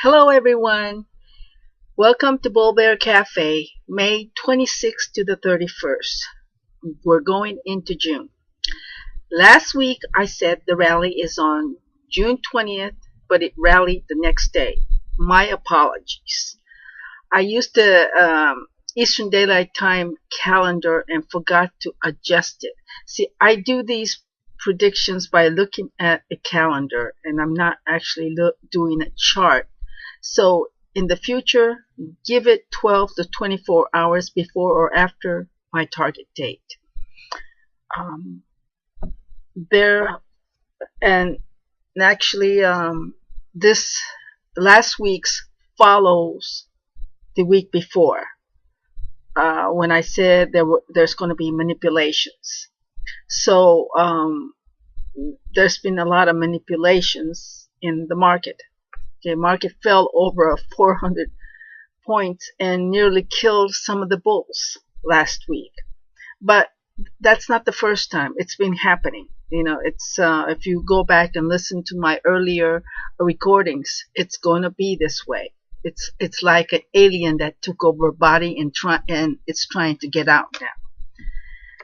Hello everyone. Welcome to Bull Bear Cafe, May 26th to the 31st. We're going into June. Last week I said the rally is on June 20th, but it rallied the next day. My apologies. I used the Eastern Daylight Time calendar and forgot to adjust it. See, I do these predictions by looking at a calendar, and I'm not actually doing a chart. So in the future, give it 12 to 24 hours before or after my target date. This last week's follows the week before when I said there's going to be manipulations. So there's been a lot of manipulations in the market. The market fell over 400 points and nearly killed some of the bulls last week. But that's not the first time. It's been happening. You know, it's if you go back and listen to my earlier recordings, it's going to be this way. It's like an alien that took over a body and it's trying to get out now.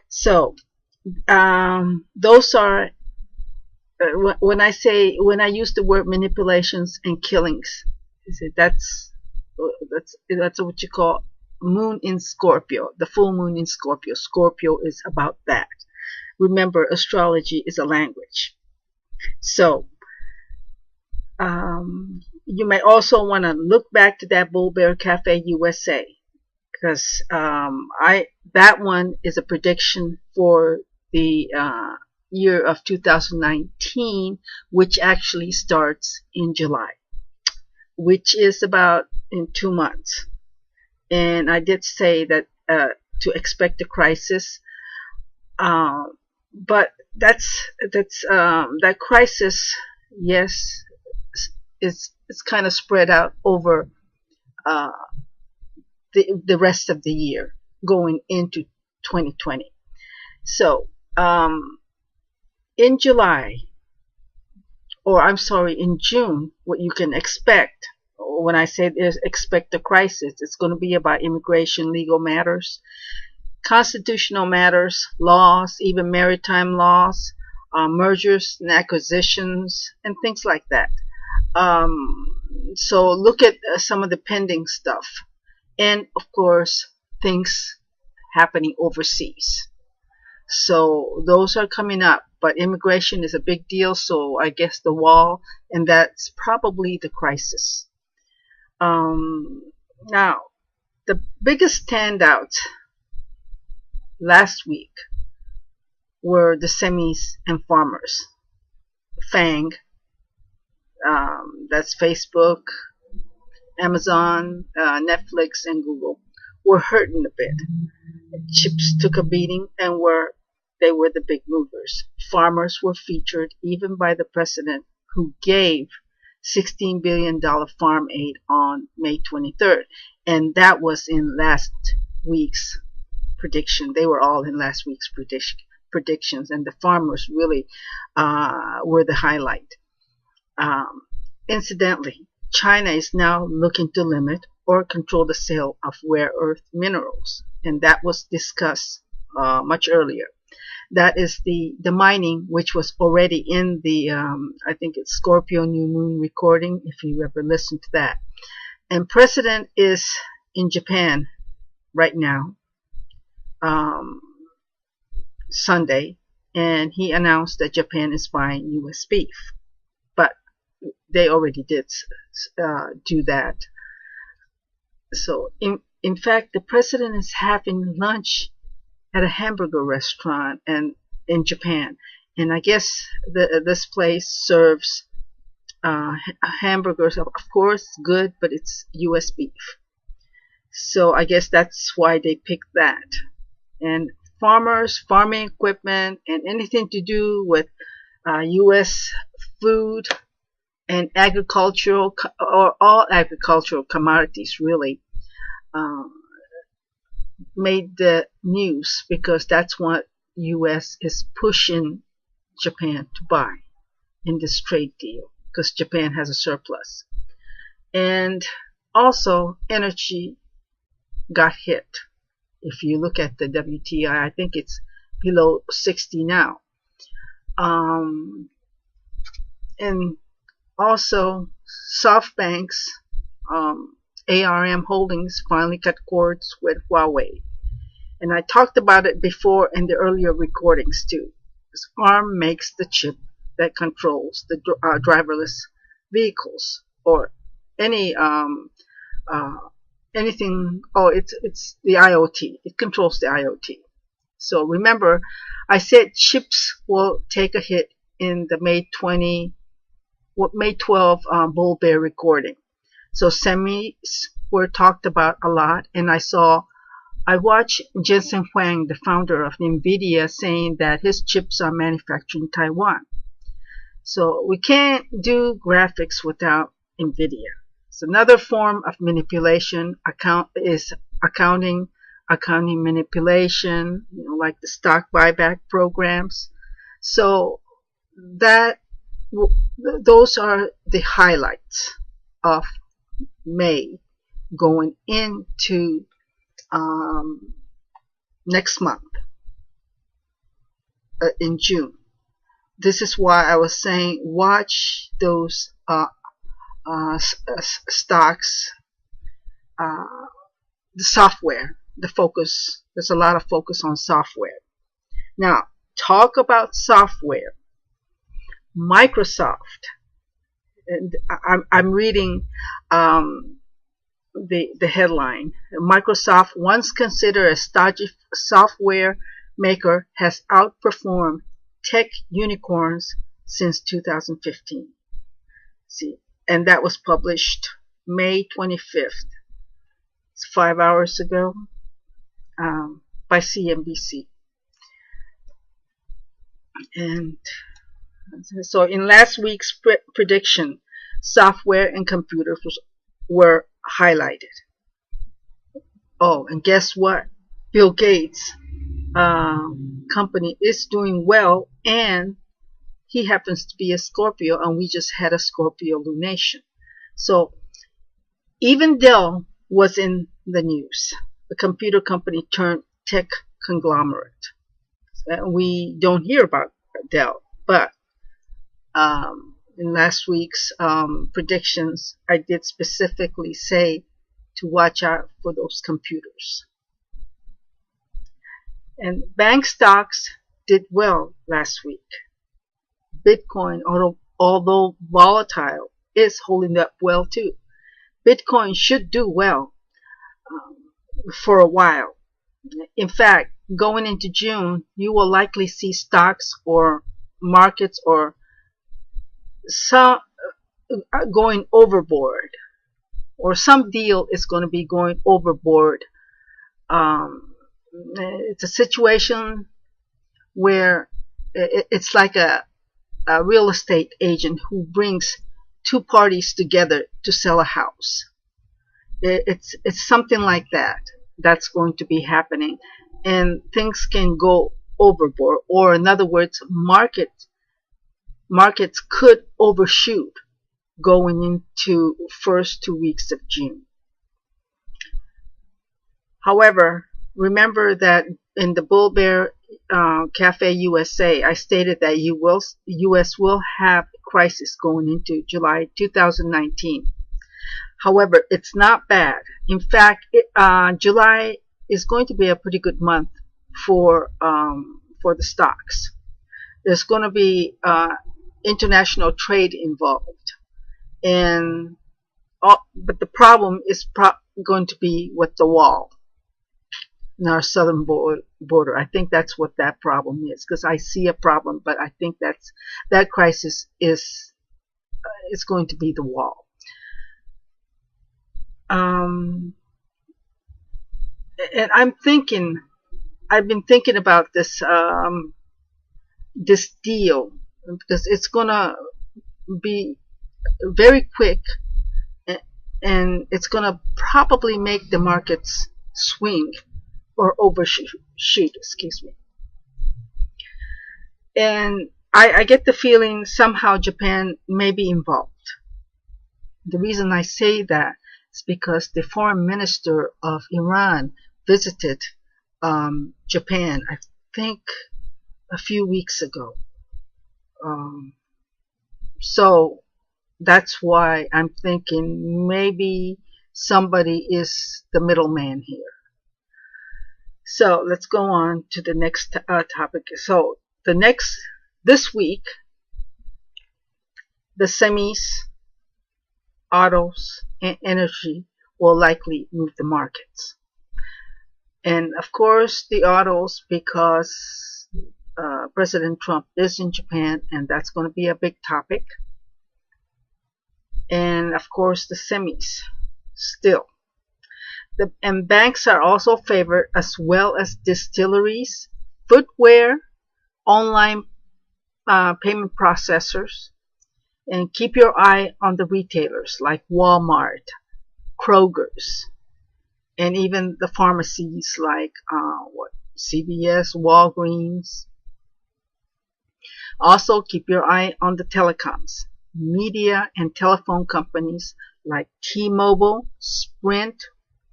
So those are. When I use the word manipulations and killings, that's what you call moon in Scorpio, the full moon in Scorpio. Scorpio is about that. Remember, astrology is a language. So you may also want to look back to that Bull Bear Cafe USA, because that one is a prediction for the year of 2019, which actually starts in July, which is about in 2 months. And I did say that to expect a crisis, but that crisis, yes, it's kind of spread out over the rest of the year going into 2020. So in June, what you can expect, when I say expect a crisis, it's going to be about immigration, legal matters, constitutional matters, laws, even maritime laws, mergers and acquisitions, and things like that. So look at some of the pending stuff. And, of course, things happening overseas. So those are coming up, but immigration is a big deal, so I guess the wall, and that's probably the crisis. Now, the biggest standouts last week were the semis and farmers. FANG, that's Facebook, Amazon, Netflix, and Google, were hurting a bit. Chips took a beating and they were the big movers. Farmers were featured even by the president, who gave $16 billion farm aid on May 23rd. And that was in last week's prediction. They were all in last week's predictions. And the farmers really were the highlight. Incidentally, China is now looking to limit or control the sale of rare earth minerals. And that was discussed much earlier. That is the mining, which was already in the, I think it's Scorpio New Moon recording, if you ever listened to that. And President is in Japan right now, Sunday, and he announced that Japan is buying U.S. beef. But they already did do that. So, in fact, the President is having lunch at a hamburger restaurant and in Japan, and I guess this place serves hamburgers. Of course, good, but it's U.S. beef. So I guess that's why they picked that. And farmers, farming equipment, and anything to do with U.S. food and agricultural or all agricultural commodities really made the news, because that's what U.S. is pushing Japan to buy in this trade deal, because Japan has a surplus. And also energy got hit. If you look at the WTI, I think it's below 60 now. And also SoftBank's ARM Holdings finally cut cords with Huawei. And I talked about it before in the earlier recordings too. This ARM makes the chip that controls the driverless vehicles or any anything. Oh, it's the IoT. It controls the IoT. So remember, I said chips will take a hit in the May 12 Bull Bear recording. So semis were talked about a lot, and I watched Jensen Huang, the founder of NVIDIA, saying that his chips are manufactured in Taiwan. So we can't do graphics without NVIDIA. So another form of manipulation is accounting manipulation, like the stock buyback programs. So those are the highlights of May going into next month in June. This is why I was saying watch those stocks, the software, the focus. There's a lot of focus on software. Now, talk about software. Microsoft, and I'm reading the headline. Microsoft, once considered a stodgy software maker, has outperformed tech unicorns since 2015. See, and that was published May 25th. It's 5 hours ago by CNBC. And so in last week's prediction, software and computers were highlighted. Oh, and guess what? Bill Gates' company is doing well, and he happens to be a Scorpio, and we just had a Scorpio lunation. So even Dell was in the news. The computer company turned tech conglomerate. We don't hear about Dell, but in last week's predictions, I did specifically say to watch out for those computers. And bank stocks did well last week. Bitcoin, although volatile, is holding up well too. Bitcoin should do well for a while. In fact, going into June, you will likely see stocks or markets or some going overboard, or some deal is going to be going overboard. It's a situation where it's like a real estate agent who brings two parties together to sell a house. It's something like that. That's going to be happening, and things can go overboard, or in other words, markets could overshoot going into first 2 weeks of June. However, remember that in the Bull Bear Cafe USA, I stated that U.S. will have a crisis going into July 2019. However, it's not bad. In fact, July is going to be a pretty good month for the stocks. There's going to be international trade involved, but the problem is going to be with the wall in our southern border. I think that's what that problem is, because I see a problem, but I think that crisis is going to be the wall. And I've been thinking about this this deal, because it's gonna be very quick, and it's gonna probably make the markets swing or overshoot, excuse me. And I get the feeling somehow Japan may be involved. The reason I say that is because the foreign minister of Iran visited Japan, I think a few weeks ago. So that's why I'm thinking maybe somebody is the middleman here. So let's go on to the next topic. So this week, the semis, autos, and energy will likely move the markets. And of course, the autos, because President Trump is in Japan, and that's going to be a big topic. And of course, the semis still. And banks are also favored, as well as distilleries, footwear, online payment processors, and keep your eye on the retailers like Walmart, Kroger's, and even the pharmacies like CVS, Walgreens. Also, keep your eye on the telecoms, media and telephone companies like T-Mobile, Sprint,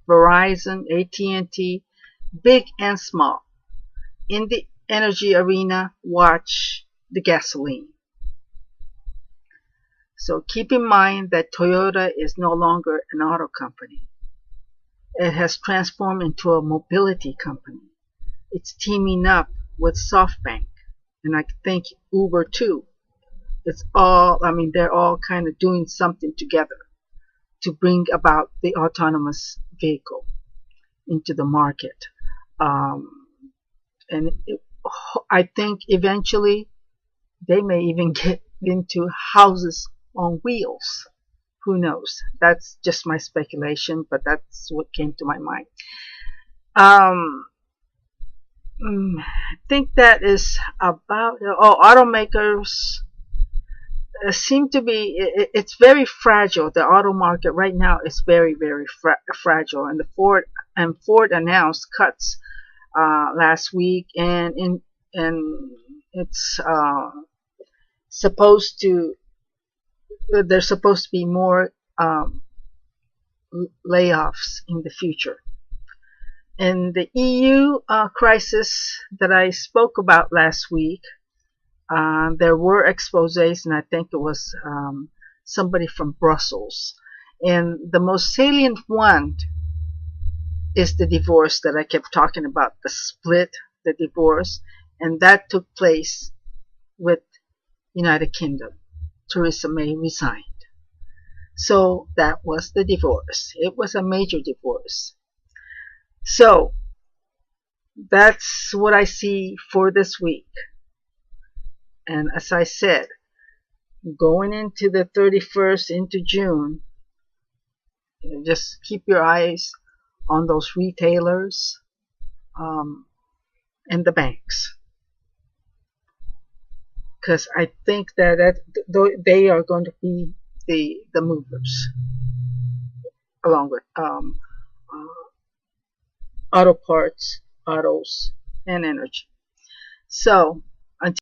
Verizon, AT&T, big and small. In the energy arena, watch the gasoline. So keep in mind that Toyota is no longer an auto company. It has transformed into a mobility company. It's teaming up with SoftBank, and I think Uber too. They're all kind of doing something together to bring about the autonomous vehicle into the market. I think eventually they may even get into houses on wheels. Who knows? That's just my speculation, but that's what came to my mind. I think that is about. Automakers seem to be. It's very fragile. The auto market right now is very, very fragile. And Ford announced cuts last week, and it's supposed to. There's supposed to be more layoffs in the future. And the EU crisis that I spoke about last week, there were exposés, and I think it was somebody from Brussels. And the most salient one is the divorce that I kept talking about, the split, the divorce, and that took place with United Kingdom. Theresa May resigned. So that was the divorce. It was a major divorce. So that's what I see for this week. And as I said, going into the 31st into June, just keep your eyes on those retailers and the banks. Because I think that they are going to be the movers, along with auto parts, autos, and energy. So